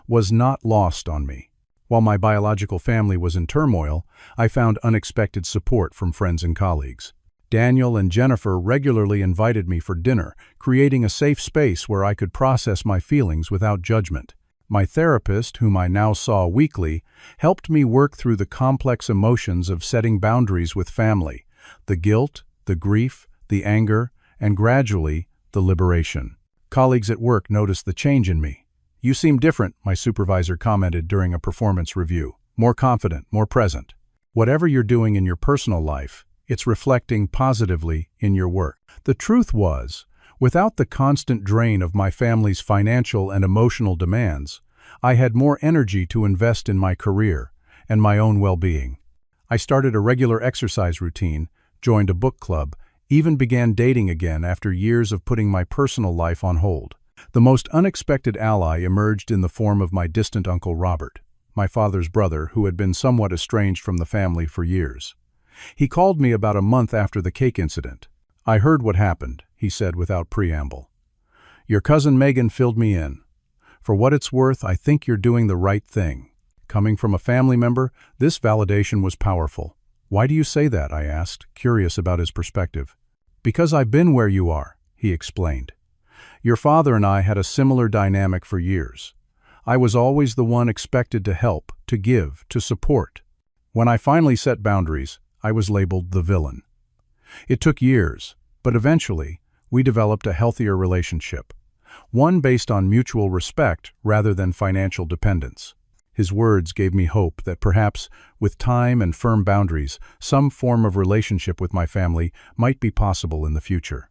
was not lost on me. While my biological family was in turmoil, I found unexpected support from friends and colleagues. Daniel and Jennifer regularly invited me for dinner, creating a safe space where I could process my feelings without judgment. My therapist, whom I now saw weekly, helped me work through the complex emotions of setting boundaries with family, the guilt, the grief, the anger, and gradually, the liberation. Colleagues at work noticed the change in me. "You seem different," my supervisor commented during a performance review. "More confident, more present." Whatever you're doing in your personal life, it's reflecting positively in your work. The truth was, without the constant drain of my family's financial and emotional demands, I had more energy to invest in my career and my own well-being. I started a regular exercise routine, joined a book club, even began dating again after years of putting my personal life on hold. The most unexpected ally emerged in the form of my distant Uncle Robert, my father's brother who had been somewhat estranged from the family for years. He called me about a month after the cake incident. "I heard what happened," he said without preamble. "Your cousin Megan filled me in. For what it's worth, I think you're doing the right thing." Coming from a family member, this validation was powerful. "Why do you say that?" I asked, curious about his perspective. "Because I've been where you are," he explained. "Your father and I had a similar dynamic for years. I was always the one expected to help, to give, to support. When I finally set boundaries, I was labeled the villain. It took years, but eventually, we developed a healthier relationship, one based on mutual respect rather than financial dependence." His words gave me hope that perhaps, with time and firm boundaries, some form of relationship with my family might be possible in the future.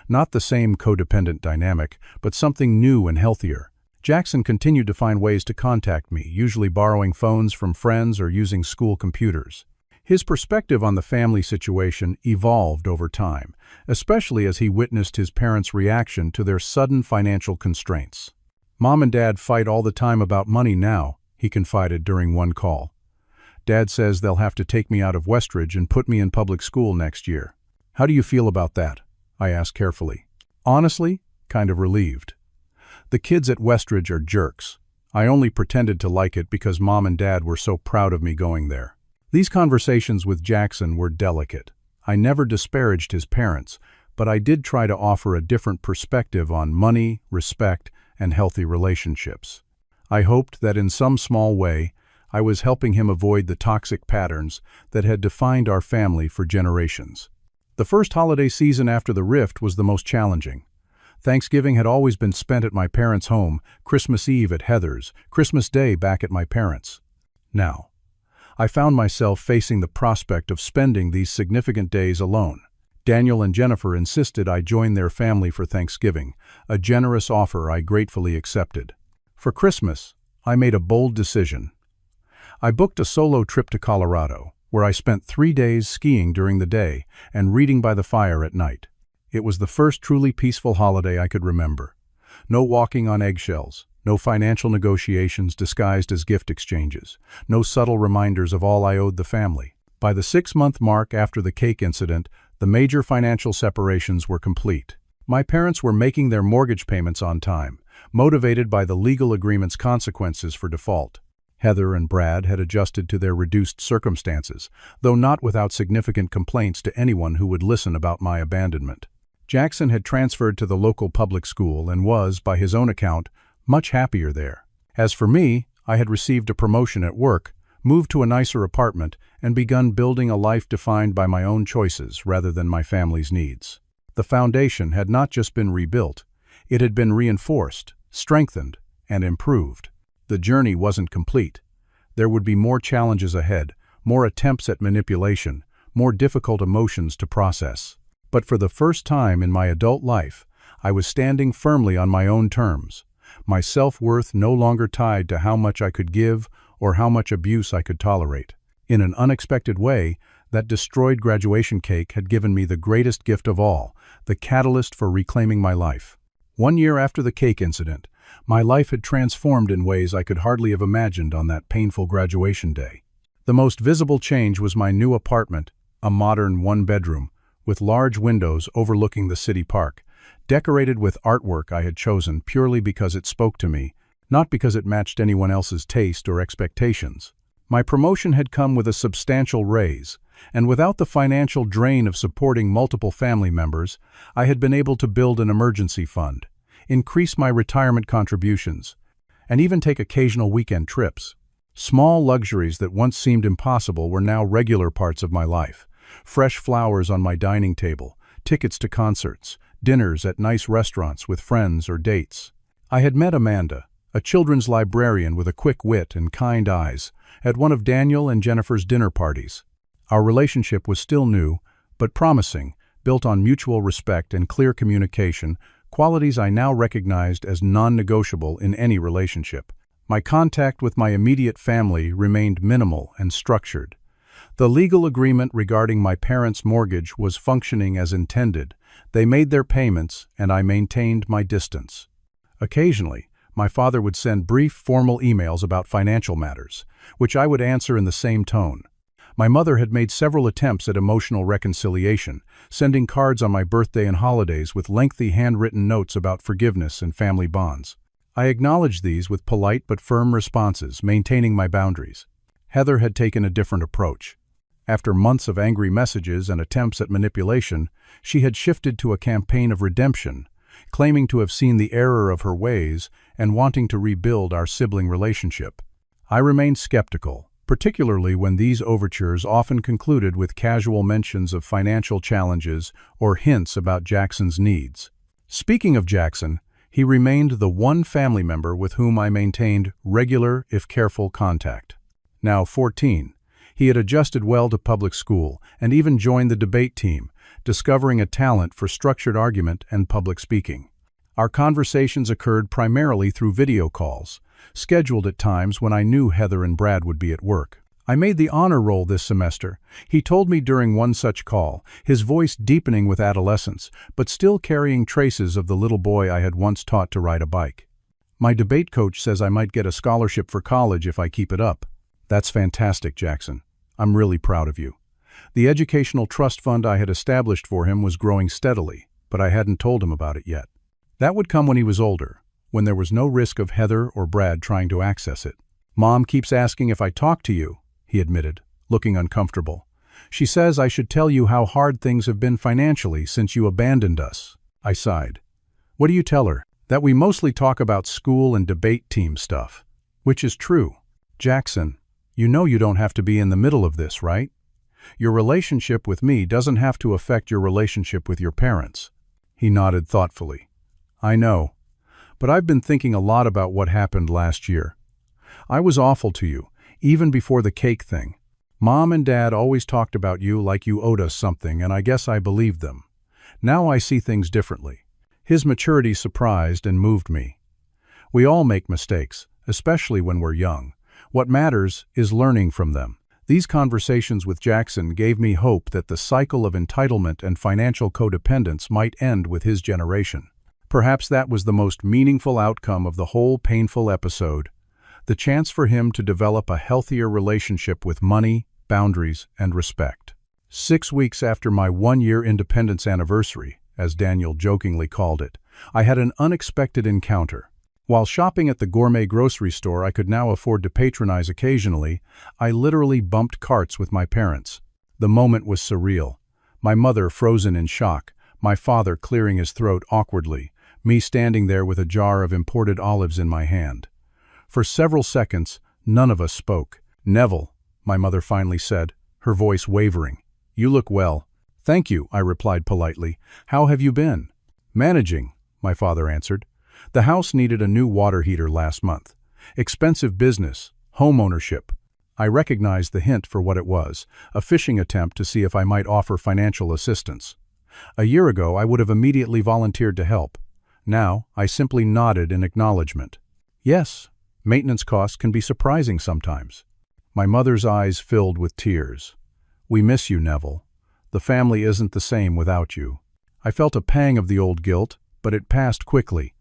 Not the same codependent dynamic, but something new and healthier. Jackson continued to find ways to contact me, usually borrowing phones from friends or using school computers. His perspective on the family situation evolved over time, especially as he witnessed his parents' reaction to their sudden financial constraints. "Mom and Dad fight all the time about money now," he confided during one call. "Dad says they'll have to take me out of Westridge and put me in public school next year." "How do you feel about that?" I asked carefully. "Honestly, kind of relieved. The kids at Westridge are jerks. I only pretended to like it because Mom and Dad were so proud of me going there." These conversations with Jackson were delicate. I never disparaged his parents, but I did try to offer a different perspective on money, respect, and healthy relationships. I hoped that in some small way, I was helping him avoid the toxic patterns that had defined our family for generations. The first holiday season after the rift was the most challenging. Thanksgiving had always been spent at my parents' home, Christmas Eve at Heather's, Christmas Day back at my parents'. Now, I found myself facing the prospect of spending these significant days alone. Daniel and Jennifer insisted I join their family for Thanksgiving, a generous offer I gratefully accepted. For Christmas, I made a bold decision. I booked a solo trip to Colorado, where I spent 3 days skiing during the day and reading by the fire at night. It was the first truly peaceful holiday I could remember. No walking on eggshells, no financial negotiations disguised as gift exchanges, no subtle reminders of all I owed the family. By the 6-month mark after the cake incident, the major financial separations were complete. My parents were making their mortgage payments on time, motivated by the legal agreement's consequences for default. Heather and Brad had adjusted to their reduced circumstances, though not without significant complaints to anyone who would listen about my abandonment. Jackson had transferred to the local public school and was, by his own account, much happier there. As for me, I had received a promotion at work, moved to a nicer apartment, and begun building a life defined by my own choices rather than my family's needs. The foundation had not just been rebuilt, it had been reinforced, strengthened, and improved. The journey wasn't complete. There would be more challenges ahead, more attempts at manipulation, more difficult emotions to process. But for the first time in my adult life, I was standing firmly on my own terms, my self-worth no longer tied to how much I could give or how much abuse I could tolerate. In an unexpected way, that destroyed graduation cake had given me the greatest gift of all, the catalyst for reclaiming my life. 1 year after the cake incident, my life had transformed in ways I could hardly have imagined on that painful graduation day. The most visible change was my new apartment, a modern one-bedroom, with large windows overlooking the city park, decorated with artwork I had chosen purely because it spoke to me, not because it matched anyone else's taste or expectations. My promotion had come with a substantial raise, and without the financial drain of supporting multiple family members, I had been able to build an emergency fund, increase my retirement contributions, and even take occasional weekend trips. Small luxuries that once seemed impossible were now regular parts of my life. Fresh flowers on my dining table, tickets to concerts, dinners at nice restaurants with friends or dates. I had met Amanda, a children's librarian with a quick wit and kind eyes, at one of Daniel and Jennifer's dinner parties. Our relationship was still new, but promising, built on mutual respect and clear communication, qualities I now recognized as non-negotiable in any relationship. My contact with my immediate family remained minimal and structured. The legal agreement regarding my parents' mortgage was functioning as intended. They made their payments, and I maintained my distance. Occasionally, my father would send brief, formal emails about financial matters, which I would answer in the same tone. My mother had made several attempts at emotional reconciliation, sending cards on my birthday and holidays with lengthy handwritten notes about forgiveness and family bonds. I acknowledged these with polite but firm responses, maintaining my boundaries. Heather had taken a different approach. After months of angry messages and attempts at manipulation, she had shifted to a campaign of redemption, claiming to have seen the error of her ways and wanting to rebuild our sibling relationship. I remained skeptical, particularly when these overtures often concluded with casual mentions of financial challenges or hints about Jackson's needs. Speaking of Jackson, he remained the one family member with whom I maintained regular, if careful, contact. Now 14, he had adjusted well to public school and even joined the debate team, discovering a talent for structured argument and public speaking. Our conversations occurred primarily through video calls, scheduled at times when I knew Heather and Brad would be at work. I made the honor roll this semester, he told me during one such call, his voice deepening with adolescence, but still carrying traces of the little boy I had once taught to ride a bike. My debate coach says I might get a scholarship for college if I keep it up. That's fantastic, Jackson. I'm really proud of you. The educational trust fund I had established for him was growing steadily, but I hadn't told him about it yet. That would come when he was older, when there was no risk of Heather or Brad trying to access it. Mom keeps asking if I talk to you, he admitted, looking uncomfortable. She says I should tell you how hard things have been financially since you abandoned us. I sighed. What do you tell her? That we mostly talk about school and debate team stuff. Which is true. Jackson, you know you don't have to be in the middle of this, right? Your relationship with me doesn't have to affect your relationship with your parents. He nodded thoughtfully. I know, but I've been thinking a lot about what happened last year. I was awful to you, even before the cake thing. Mom and Dad always talked about you like you owed us something, and I guess I believed them. Now I see things differently. His maturity surprised and moved me. We all make mistakes, especially when we're young. What matters is learning from them. These conversations with Jackson gave me hope that the cycle of entitlement and financial codependence might end with his generation. Perhaps that was the most meaningful outcome of the whole painful episode, the chance for him to develop a healthier relationship with money, boundaries, and respect. 6 weeks after my 1-year independence anniversary, as Daniel jokingly called it, I had an unexpected encounter. While shopping at the gourmet grocery store I could now afford to patronize occasionally, I literally bumped carts with my parents. The moment was surreal. My mother frozen in shock, my father clearing his throat awkwardly, me standing there with a jar of imported olives in my hand. For several seconds, none of us spoke. Neville, my mother finally said, her voice wavering. You look well. Thank you, I replied politely. How have you been? Managing, my father answered. The house needed a new water heater last month. Expensive business, home ownership. I recognized the hint for what it was, a fishing attempt to see if I might offer financial assistance. A year ago, I would have immediately volunteered to help. Now, I simply nodded in acknowledgement. Yes, maintenance costs can be surprising sometimes. My mother's eyes filled with tears. We miss you, Neville. The family isn't the same without you. I felt a pang of the old guilt, but it passed quickly.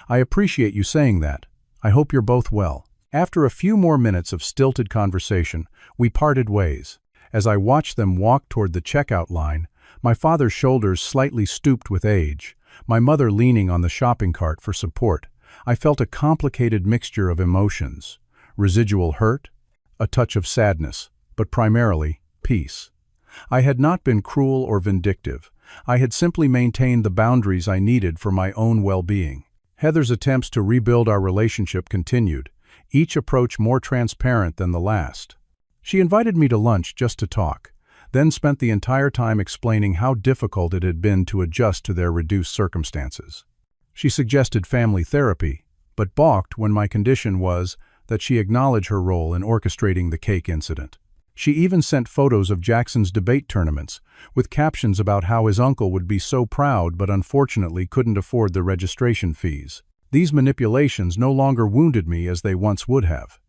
I appreciate you saying that. I hope you're both well. After a few more minutes of stilted conversation, we parted ways. As I watched them walk toward the checkout line, my father's shoulders slightly stooped with age, my mother leaning on the shopping cart for support, I felt a complicated mixture of emotions. Residual hurt, a touch of sadness, but primarily peace. I had not been cruel or vindictive. I had simply maintained the boundaries I needed for my own well-being. Heather's attempts to rebuild our relationship continued, each approach more transparent than the last. She invited me to lunch just to talk, then spent the entire time explaining how difficult it had been to adjust to their reduced circumstances. She suggested family therapy, but balked when my condition was that she acknowledge her role in orchestrating the cake incident. She even sent photos of Jackson's debate tournaments, with captions about how his uncle would be so proud but unfortunately couldn't afford the registration fees. These manipulations no longer wounded me as they once would have.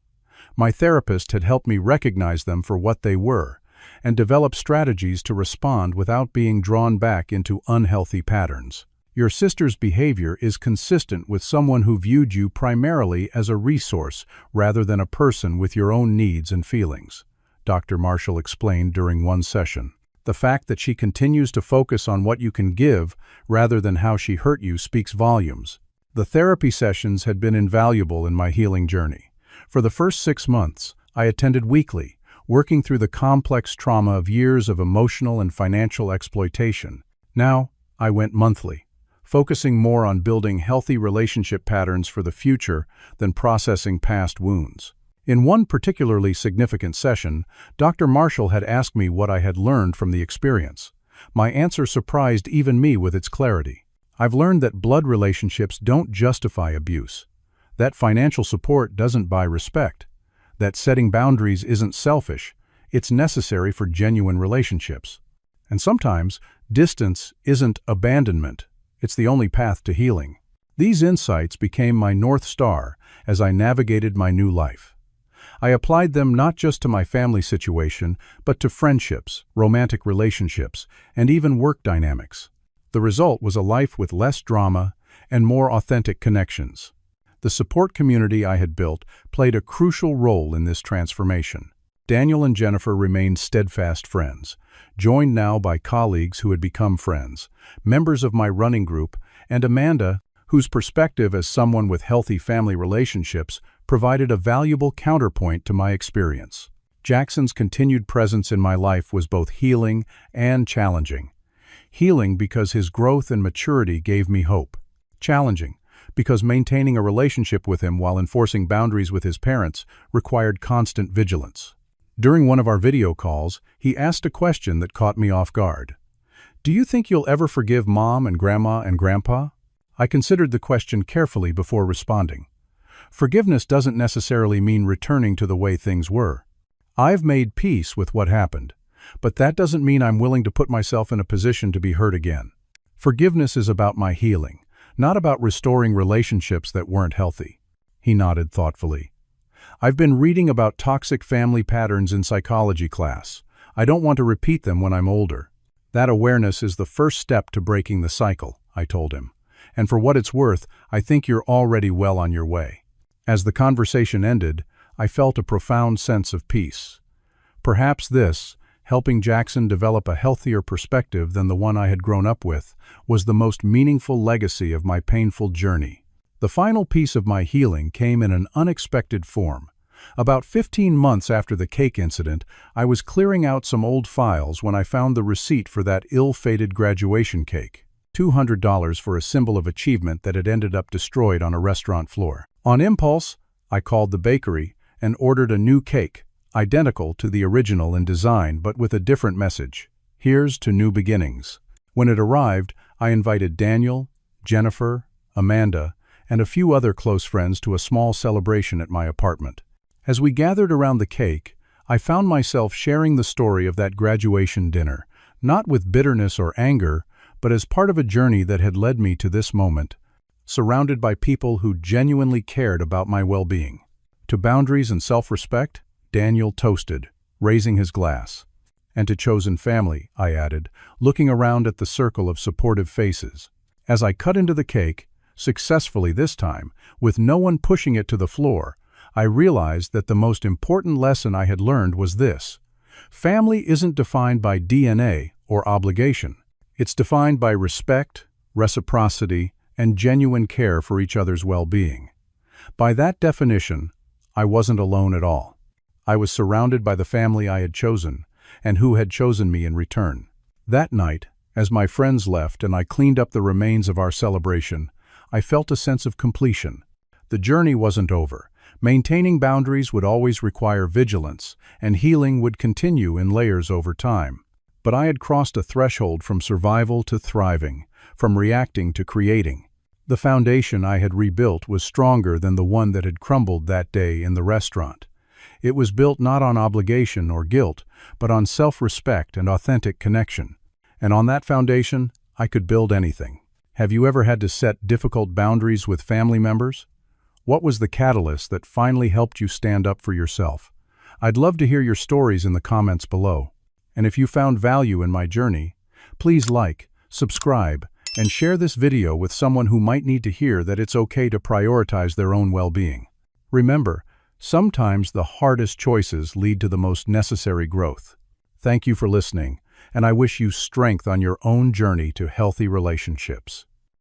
My therapist had helped me recognize them for what they were, and develop strategies to respond without being drawn back into unhealthy patterns. Your sister's behavior is consistent with someone who viewed you primarily as a resource rather than a person with your own needs and feelings, Dr. Marshall explained during one session. The fact that she continues to focus on what you can give rather than how she hurt you speaks volumes. The therapy sessions had been invaluable in my healing journey. For the first 6 months, I attended weekly, working through the complex trauma of years of emotional and financial exploitation. Now, I went monthly, focusing more on building healthy relationship patterns for the future than processing past wounds. In one particularly significant session, Dr. Marshall had asked me what I had learned from the experience. My answer surprised even me with its clarity. I've learned that blood relationships don't justify abuse, that financial support doesn't buy respect, that setting boundaries isn't selfish, it's necessary for genuine relationships. And sometimes, distance isn't abandonment, it's the only path to healing. These insights became my North Star as I navigated my new life. I applied them not just to my family situation, but to friendships, romantic relationships, and even work dynamics. The result was a life with less drama and more authentic connections. The support community I had built played a crucial role in this transformation. Daniel and Jennifer remained steadfast friends, joined now by colleagues who had become friends, members of my running group, and Amanda, whose perspective as someone with healthy family relationships provided a valuable counterpoint to my experience. Jackson's continued presence in my life was both healing and challenging. Healing because his growth and maturity gave me hope. Challenging because maintaining a relationship with him while enforcing boundaries with his parents required constant vigilance. During one of our video calls, he asked a question that caught me off guard. "Do you think you'll ever forgive Mom and Grandma and Grandpa?" I considered the question carefully before responding. Forgiveness doesn't necessarily mean returning to the way things were. I've made peace with what happened, but that doesn't mean I'm willing to put myself in a position to be hurt again. Forgiveness is about my healing, not about restoring relationships that weren't healthy. He nodded thoughtfully. "I've been reading about toxic family patterns in psychology class. I don't want to repeat them when I'm older." "That awareness is the first step to breaking the cycle," I told him. "And for what it's worth, I think you're already well on your way." As the conversation ended, I felt a profound sense of peace. Perhaps this, helping Jackson develop a healthier perspective than the one I had grown up with, was the most meaningful legacy of my painful journey. The final piece of my healing came in an unexpected form. About 15 months after the cake incident, I was clearing out some old files when I found the receipt for that ill-fated graduation cake. $200 for a symbol of achievement that had ended up destroyed on a restaurant floor. On impulse, I called the bakery and ordered a new cake, identical to the original in design but with a different message. "Here's to new beginnings." When it arrived, I invited Daniel, Jennifer, Amanda, and a few other close friends to a small celebration at my apartment. As we gathered around the cake, I found myself sharing the story of that graduation dinner, not with bitterness or anger, but as part of a journey that had led me to this moment, surrounded by people who genuinely cared about my well-being. To boundaries and self-respect, Daniel toasted, raising his glass. "And to chosen family," I added, looking around at the circle of supportive faces. As I cut into the cake, successfully this time, with no one pushing it to the floor, I realized that the most important lesson I had learned was this: family isn't defined by DNA or obligation. It's defined by respect, reciprocity, and genuine care for each other's well-being. By that definition, I wasn't alone at all. I was surrounded by the family I had chosen, and who had chosen me in return. That night, as my friends left and I cleaned up the remains of our celebration, I felt a sense of completion. The journey wasn't over. Maintaining boundaries would always require vigilance, and healing would continue in layers over time. But I had crossed a threshold from survival to thriving, from reacting to creating. The foundation I had rebuilt was stronger than the one that had crumbled that day in the restaurant. It was built not on obligation or guilt, but on self-respect and authentic connection. And on that foundation, I could build anything. Have you ever had to set difficult boundaries with family members? What was the catalyst that finally helped you stand up for yourself? I'd love to hear your stories in the comments below. And if you found value in my journey, please like, subscribe, and share this video with someone who might need to hear that it's okay to prioritize their own well-being. Remember, sometimes the hardest choices lead to the most necessary growth. Thank you for listening, and I wish you strength on your own journey to healthy relationships.